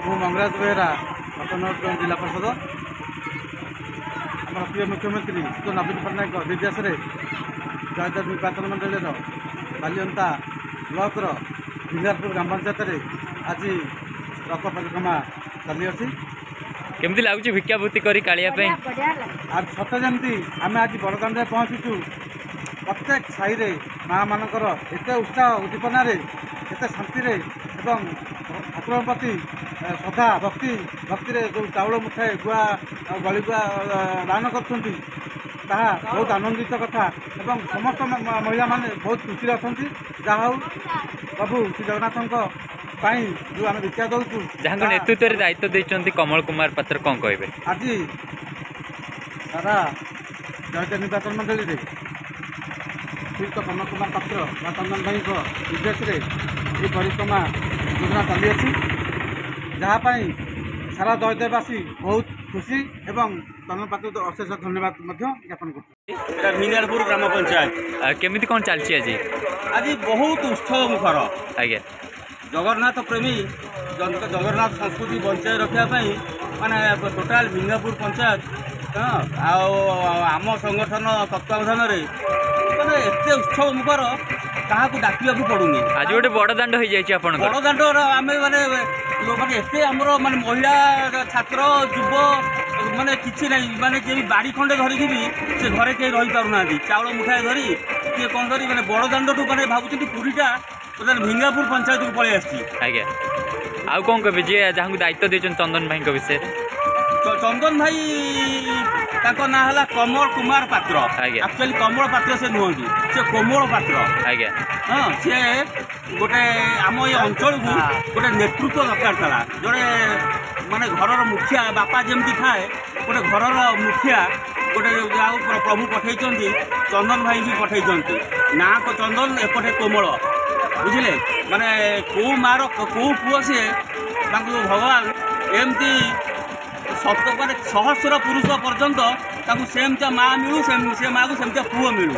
ମୁଁ ମଙ୍ଗରାଜ ବେହେରା ନଟନଗର ଜିଲ୍ଲା ପରିଷଦ ଆମର ପ୍ରିୟ ମୁଖ୍ୟମନ୍ତ୍ରୀ ଶ୍ରୀ ନବୀନ ପଟ୍ଟନାୟକ ନିର୍ଦ୍ଦେଶରେ ଜୟଦେବ ନିର୍ବାଚନ ମଣ୍ଡଳୀର ବାଲିଅନ୍ତା ବ୍ଲକର ଝିଙ୍ଗାରପୁର ଗ୍ରାମ ପଞ୍ଚାୟତରେ ଆଜି ରଥ ପରିକ୍ରମା ଚାଲିଅଛି। କେମିତି ଲାଗୁଛି ଭିକ୍ଷାବୃତ୍ତି କରି କାଳିଆ ପାଇଁ? ଆଜି ସତେ ଯେମିତି ଆମେ ଆଜି ବଡ଼ଦାଣ୍ଡରେ ପହଞ୍ଚିଛୁ। ପ୍ରତ୍ୟେକ ସାହିରେ ମାଆ ମାନଙ୍କର ଏତେ ଉତ୍ସାହ ଉଦ୍ଦୀପନାରେ ଏତେ ଶାନ୍ତିରେ ଏବଂ ଠାକୁରଙ୍କ ପ୍ରତି ଶ୍ରଦ୍ଧା ଭକ୍ତିରେ ଯେଉଁ ଚାଉଳ ମୁଠାଏ ଗୁଆ ବଳିଗୁଆ ଦାନ କରୁଛନ୍ତି ତାହା ବହୁତ ଆନନ୍ଦିତ କଥା ଏବଂ ସମସ୍ତ ମହିଳାମାନେ ବହୁତ ଖୁସିରେ ଅଛନ୍ତି। ଯାହା ହେଉ ପ୍ରଭୁ ଶ୍ରୀ ଜଗନ୍ନାଥଙ୍କ ପାଇଁ ଯେଉଁ ଆମେ ଭିକ୍ଷା ଦେଉଛୁ, ଯାହାଙ୍କ ନେତୃତ୍ୱରେ ଦାୟିତ୍ୱ ଦେଇଛନ୍ତି କମଳ କୁମାର ପାତ୍ର, କ'ଣ କହିବେ? ଆଜି ସାରା ଜୟଦେବ ନିର୍ବାଚନ ମଣ୍ଡଳୀରେ ଶ୍ରୀଯୁକ୍ତ କମଳ କୁମାର ପାତ୍ର ବା ଚନ୍ଦନ ଭାଇଙ୍କ ନିର୍ଦ୍ଦେଶରେ ଏହି ପରିକ୍ରମା ଯୋଜନା ଚାଲିଅଛି, ଯାହା ପାଇଁ ସାରା ଜୟଦେବବାସୀ ବହୁତ ଖୁସି ଏବଂ ଚନ୍ଦନ ପାତ୍ରକୁ ଅଶେଷ ଧନ୍ୟବାଦ ମଧ୍ୟ ଜ୍ଞାପନ କରୁଛୁ। এটা ঝিঙ্গারপুর গ্রাম পঞ্চায়েত କେମିତି କ'ଣ ଚାଲିଛି ଆଜି? আজ বহুত উৎসব মুখর ଆଜ୍ଞା, জগন্নাথ প্রেমী জগন্নাথ সংস্কৃতি বঞ্চাই রক্ষা মানে টোটাল ঝিঙ্গাপুর পঞ্চায়েত আম সংগঠন তত্ত্বাবধাନରେ মানে এতে উৎসব মুখর কাহাକୁ ডাকিବାକୁ ପଡୁନି। ଆଜି ଗୋଟେ ବଡ଼ ଦାଣ୍ଡ ହେଇଯାଇଛି ଆପଣଙ୍କର? ବଡ଼ ଦାଣ୍ଡର ଆମେ ମାନେ ଏତେ ଆମର ମାନେ ମହିଳା ଛାତ୍ର ଯୁବ ମାନେ କିଛି ନାହିଁ, ମାନେ ଯେ ବାଡ଼ି ଖଣ୍ଡେ ଧରିକି ବି ସେ ଘରେ କେହି ରହିପାରୁନାହାନ୍ତି। ଚାଉଳ ମୁଠାଏ ଧରି କିଏ କ'ଣ ଧରି ମାନେ ବଡ଼ ଦାଣ୍ଡଠୁ ମାନେ ଭାବୁଛନ୍ତି ପୁରୀଟା ଭିଙ୍ଗାପୁର ପଞ୍ଚାୟତକୁ ପଳେଇ ଆସିଛି। ଆଜ୍ଞା, ଆଉ କ'ଣ କହିବେ ଯିଏ ଯାହାଙ୍କୁ ଦାୟିତ୍ୱ ଦେଇଛନ୍ତି ଚନ୍ଦନ ଭାଇଙ୍କ ବିଷୟରେ? ଚନ୍ଦନ ଭାଇ ତାଙ୍କ ନାଁ ହେଲା କମଳ କୁମାର ପାତ୍ର। ଆକ୍ଚୁଆଲି କମଳ ପାତ୍ର ସେ ନୁହନ୍ତି, ସେ କୋମଳ ପାତ୍ର। ଆଜ୍ଞା, ହଁ, ସେ ଗୋଟେ ଆମ ଏ ଅଞ୍ଚଳକୁ ଗୋଟେ ନେତୃତ୍ୱ ଦରକାର ଥିଲା। ଜଣେ ମାନେ ଘରର ମୁଖିଆ ବାପା ଯେମିତି ଥାଏ, ଗୋଟେ ଘରର ମୁଖିଆ ଗୋଟେ ଯାଉ ପ୍ରଭୁ ପଠେଇଛନ୍ତି, ଚନ୍ଦନ ଭାଇକି ପଠେଇଛନ୍ତି। ନାଁ ଚନ୍ଦନ, ଏପଟେ କୋମଳ, ବୁଝିଲେ? ମାନେ କେଉଁ ମାର କେଉଁ ପୁଅ ସିଏ, ତାଙ୍କୁ ଭଗବାନ ଏମିତି ମାନେ ସହସ୍ର ପୁରୁଷ ପର୍ଯ୍ୟନ୍ତ ତାଙ୍କୁ ସେମିତିଆ ମା ମିଳୁ, ସେ ମାଆକୁ ସେମିତିଆ ପୁଅ ମିଳୁ।